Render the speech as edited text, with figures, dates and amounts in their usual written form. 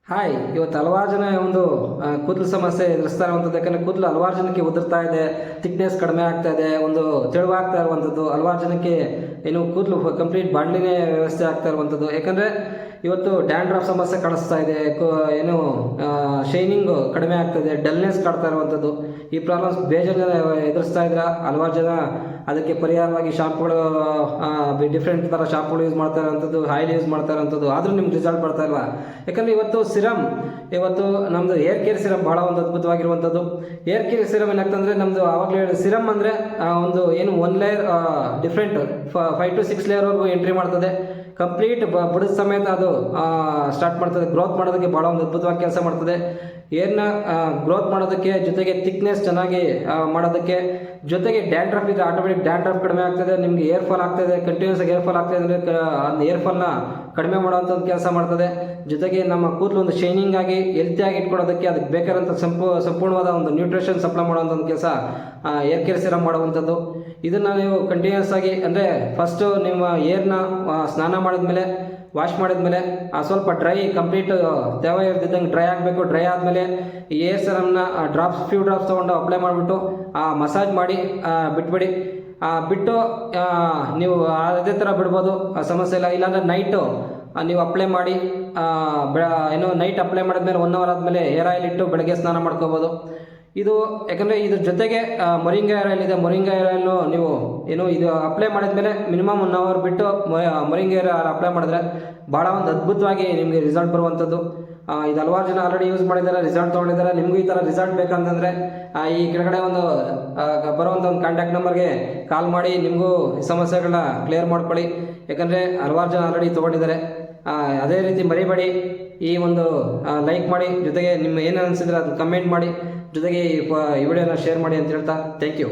Hi, ಇವತ್ತು ಹಲವಾರು ಜನ ಒಂದು ಕೂದಲು ಸಮಸ್ಯೆ ಎದುರಿಸ್ತಾ ಇರುವಂಥದ್ದು. ಯಾಕಂದರೆ ಕೂದಲು ಹಲವಾರು ಜನಕ್ಕೆ ಉದುರ್ತಾ ಇದೆ, ಥಿಕ್ನೆಸ್ ಕಡಿಮೆ ಆಗ್ತಾ ಇದೆ, ಒಂದು ತೆಳುವಾಗ್ತಾ ಇರುವಂಥದ್ದು. ಹಲವಾರು ಜನಕ್ಕೆ ಏನು ಕೂದಲು ಕಂಪ್ಲೀಟ್ ಬಾಂಡ್ಲಿನೇ ವ್ಯವಸ್ಥೆ ಆಗ್ತಾ ಇರುವಂಥದ್ದು. ಯಾಕಂದರೆ ಇವತ್ತು ಡ್ಯಾಂಡ್ರಫ್ ಸಮಸ್ಯೆ ಕಾಣಿಸ್ತಾ ಇದೆ, ಏನು ಶೈನಿಂಗು ಕಡಿಮೆ ಆಗ್ತಾಯಿದೆ, ಡಲ್ನೆಸ್ ಕಾಡ್ತಾ ಇರುವಂಥದ್ದು. ಈ ಪ್ರಾಬ್ಲಮ್ಸ್ ಬೇಜಾರು ಜನ ಎದುರಿಸ್ತಾ ಇದ್ರೆ ಹಲವಾರು ಜನ ಅದಕ್ಕೆ ಪರಿಹಾರವಾಗಿ ಶಾಂಪುಗಳು, ಡಿಫ್ರೆಂಟ್ ಥರ ಶಾಂಪುಗಳು ಯೂಸ್ ಮಾಡ್ತಾ ಇರೋವಂಥದ್ದು, ಆಯಿಲ್ ಯೂಸ್ ಮಾಡ್ತಾ ಇರೋವಂಥದ್ದು. ಆದರೂ ನಿಮ್ಗೆ ರಿಸಲ್ಟ್ ಬರ್ತಾ ಇಲ್ವಾ? ಯಾಕಂದರೆ ಇವತ್ತು ನಮ್ಮದು ಏರ್ ಕೇರ್ ಸಿರಮ್ ಭಾಳ ಒಂದು ಅದ್ಭುತವಾಗಿರುವಂಥದ್ದು. ಏರ್ ಕೇರ್ ಸಿರಮ್ ಏನಾಗ್ತಂದರೆ ನಮ್ಮದು ಆವಾಗಲೇ ಸಿರಮ್ ಅಂದರೆ ಒಂದು ಏನು 1 ಲೇಯರ್ ಡಿಫ್ರೆಂಟ್ 5 to 6 ಲೇಯರ್ವರೆಗೂ ಎಂಟ್ರಿ ಮಾಡ್ತದೆ. ಕಂಪ್ಲೀಟ್ ಬುಡದ ಸಮೇತ ಅದು ಸ್ಟಾರ್ಟ್ ಮಾಡ್ತದೆ. ಗ್ರೋತ್ ಮಾಡೋದಕ್ಕೆ ಭಾಳ ಒಂದು ಅದ್ಭುತವಾಗಿ ಕೆಲಸ ಮಾಡ್ತದೆ. ಏರ್ನ ಗ್ರೋತ್ ಮಾಡೋದಕ್ಕೆ, ಜೊತೆಗೆ ಥಿಕ್ನೆಸ್ ಚೆನ್ನಾಗಿ ಮಾಡೋದಕ್ಕೆ, ಜೊತೆಗೆ ಡ್ಯಾಂಡ್ರಫ್ ಇದ್ರೆ ಆಟೋಮೆಟಿಕ್ ಡ್ಯಾಂಡ್ರಫ್ ಕಡಿಮೆ ಆಗ್ತದೆ. ನಿಮಗೆ ಏರ್ ಫಾಲ್ ಆಗ್ತಾಯಿದೆ, ಕಂಟಿನ್ಯೂಸ್ ಆಗಿ ಏರ್ ಫಾಲ್ ಆಗ್ತಾಯಿದೆ ಅಂದರೆ ಅದು ಏರ್ ಫಾಲ್ನ ಕಡಿಮೆ ಮಾಡುವಂಥದ್ದು ಕೆಲಸ ಮಾಡ್ತದೆ. ಜೊತೆಗೆ ನಮ್ಮ ಕೂದಲು ಒಂದು ಶೈನಿಂಗ್ ಆಗಿ ಹೆಲ್ತಿಯಾಗಿ ಇಟ್ಕೊಳ್ಳೋದಕ್ಕೆ ಅದಕ್ಕೆ ಬೇಕಾದಂಥ ಸಂಪೂರ್ಣವಾದ ಒಂದು ನ್ಯೂಟ್ರಿಷನ್ ಸಪ್ಲೈ ಮಾಡುವಂಥ ಕೆಲಸ ಏರ್ ಕೇರ್ ಸಿರಮ್ ಮಾಡುವಂಥದ್ದು. ಇದನ್ನು ನೀವು ಕಂಟಿನ್ಯೂಸ್ ಆಗಿ ಅಂದರೆ ಫಸ್ಟು ನಿಮ್ಮ ಏರ್ನ ಸ್ನಾನ ಮಾಡಿದ್ಮೇಲೆ, ವಾಶ್ ಮಾಡಿದ್ಮೇಲೆ ಸ್ವಲ್ಪ ಡ್ರೈ, ಕಂಪ್ಲೀಟ್ ತೇವ ಇರ್ತಿದ್ದಂಗೆ ಡ್ರೈ ಆಗಬೇಕು. ಡ್ರೈ ಆದಮೇಲೆ ಈ ಏರ್ ಸಿರಮ್ನ ಫ್ಯೂ ಡ್ರಾಪ್ಸ್ ತೊಗೊಂಡು ಅಪ್ಲೈ ಮಾಡಿಬಿಟ್ಟು ಮಸಾಜ್ ಮಾಡಿ ಬಿಟ್ಬಿಡಿ. ಬಿಟ್ಟು ನೀವು ಅದೇ ಥರ ಬಿಡ್ಬೋದು, ಸಮಸ್ಯೆ ಇಲ್ಲ. ಇಲ್ಲಾಂದರೆ ನೈಟು ನೀವು ಅಪ್ಲೈ ಮಾಡಿ, ನೈಟ್ ಅಪ್ಲೈ ಮಾಡಿದ್ಮೇಲೆ 1 hour ಆದಮೇಲೆ ಹೇರ್ ಆಯಿಲ್ ಇಟ್ಟು ಬೆಳಗ್ಗೆ ಸ್ನಾನ ಮಾಡ್ಕೋಬೋದು. ಇದು ಯಾಕಂದರೆ ಇದ್ರ ಜೊತೆಗೆ ಮೊರಿಂಗಾ ಹೇರ್ ಆಯಿಲ್ ಇದೆ. ಮೊರಿಂಗಾ ಹೇರ್ ಆಯಿಲ್ನು ನೀವು ಇದು ಅಪ್ಲೈ ಮಾಡಿದ್ಮೇಲೆ ಮಿನಿಮಮ್ 1 hour ಬಿಟ್ಟು ಮೊರಿಂಗಾ ಹೇರ್ ಆಯಿಲ್ ಅಪ್ಲೈ ಮಾಡಿದ್ರೆ ಭಾಳ ಒಂದು ಅದ್ಭುತವಾಗಿ ನಿಮಗೆ ರಿಸಲ್ಟ್ ಬರುವಂಥದ್ದು. ಇದು ಹಲವಾರು ಜನ ಆಲ್ರೆಡಿ ಯೂಸ್ ಮಾಡಿದ್ದಾರೆ, ರಿಸಲ್ಟ್ ತೊಗೊಂಡಿದ್ದಾರೆ. ನಿಮಗೂ ಈ ಥರ ರಿಸಲ್ಟ್ ಬೇಕಂತಂದರೆ ಈ ಕೆಳಗಡೆ ಒಂದು ಬರುವಂಥ ಒಂದು ಕಾಂಟ್ಯಾಕ್ಟ್ ನಂಬರ್ಗೆ ಕಾಲ್ ಮಾಡಿ ನಿಮಗೂ ಸಮಸ್ಯೆಗಳನ್ನ ಕ್ಲಿಯರ್ ಮಾಡ್ಕೊಳ್ಳಿ. ಯಾಕಂದರೆ ಹಲವಾರು ಜನ ಆಲ್ರೆಡಿ ತೊಗೊಂಡಿದ್ದಾರೆ. ಅದೇ ರೀತಿ ಮರಿಬೇಡಿ, ಈ ಒಂದು ಲೈಕ್ ಮಾಡಿ, ಜೊತೆಗೆ ನಿಮ್ಮ ಏನು ಅನಿಸಿದ್ರೆ ಅದನ್ನು ಕಮೆಂಟ್ ಮಾಡಿ, ಜೊತೆಗೆ ಈ ವಿಡಿಯೋನ ಶೇರ್ ಮಾಡಿ ಅಂತ ಹೇಳ್ತಾ ಥ್ಯಾಂಕ್ ಯು.